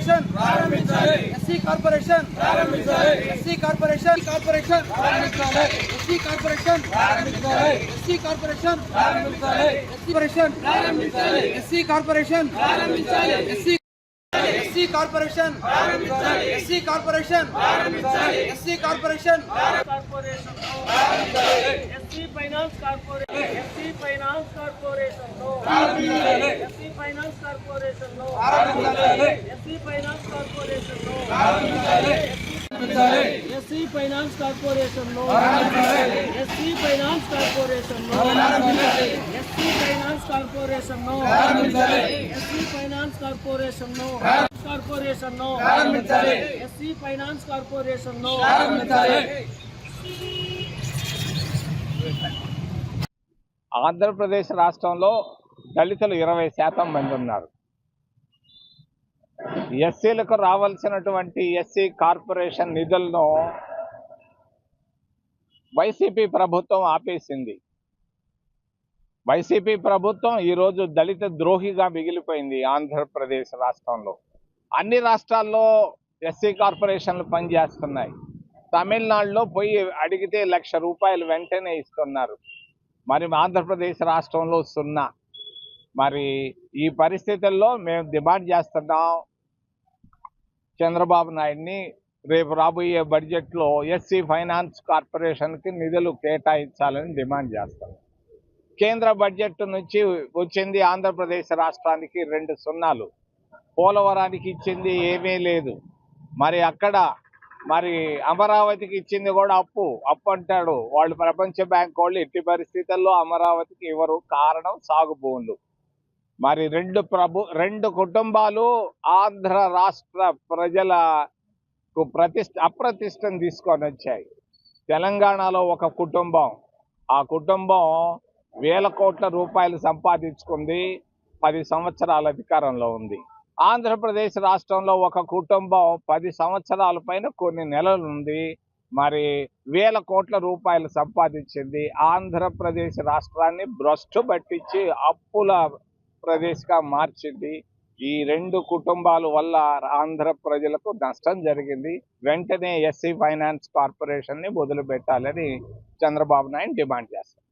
Corporation SC corporation SC corporation SC corporation SC corporation SC corporation SC corporation SC corporation SC corporation SC finance corporation SC finance corporation SC finance corporation SC finance corporation SC finance corporation SC finance corporation SC finance corporation SC finance corporation corporation SC finance corporation Andhra Pradesh రాష్ట్రంలో దళితులు 20% మంది ఉన్నారు. ఎస్సీలకు రావాల్సినటువంటి SC corporation నిధులను YCP ప్రభుత్వం ఆపేసింది. YCP ప్రభుత్వం ఈరోజు దళిత ద్రోహిగా మిగిలిపోయింది. ఆంధ్రప్రదేశ్ రాష్ట్రంలో అన్ని రాష్ట్రాల్లో ఎస్సీ కార్పొరేషన్లు పనిచేస్తున్నాయి. తమిళనాడులో పోయి అడిగితే ₹1,00,000 వెంటనే ఇస్తున్నారు. మరి ఆంధ్రప్రదేశ్ రాష్ట్రంలో 0. మరి ఈ పరిస్థితుల్లో మేము డిమాండ్ చేస్తున్నాం చంద్రబాబు నాయుడిని, రేపు రాబోయే బడ్జెట్లో ఎస్సీ ఫైనాన్స్ కార్పొరేషన్కి నిధులు కేటాయించాలని డిమాండ్ చేస్తాం. కేంద్ర బడ్జెట్ నుంచి వచ్చింది ఆంధ్రప్రదేశ్ రాష్ట్రానికి 2 సున్నాలు, పోలవరానికి ఇచ్చింది ఏమీ లేదు. మరి అక్కడ మరి అమరావతికి ఇచ్చింది కూడా అప్పు అంటాడు. వాళ్ళు ప్రపంచ బ్యాంక్ వాళ్ళు ఎట్టి పరిస్థితుల్లో అమరావతికి ఇవ్వరు, కారణం సాగు భూములు. మరి రెండు కుటుంబాలు ఆంధ్ర రాష్ట్ర ప్రజలకు అప్రతిష్టను తీసుకొని వచ్చాయి. తెలంగాణలో ఒక కుటుంబం, ఆ కుటుంబం ₹1,000 కోట్ల సంపాదించుకుంది, 10 సంవత్సరాల అధికారంలో ఉంది. ఆంధ్రప్రదేశ్ రాష్ట్రంలో ఒక కుటుంబం 10 సంవత్సరాల పైన కొన్ని నెలలు ఉంది, మరి ₹1,000 కోట్ల సంపాదించింది. ఆంధ్రప్రదేశ్ రాష్ట్రాన్ని భ్రష్టు పట్టించి అప్పుల ప్రదేశ్గా మార్చింది. ఈ 2 కుటుంబాల వల్ల ఆంధ్ర ప్రజలకు నష్టం జరిగింది. వెంటనే ఎస్సీ ఫైనాన్స్ కార్పొరేషన్ని మొదలుపెట్టాలని చంద్రబాబు నాయుడు డిమాండ్ చేస్తారు.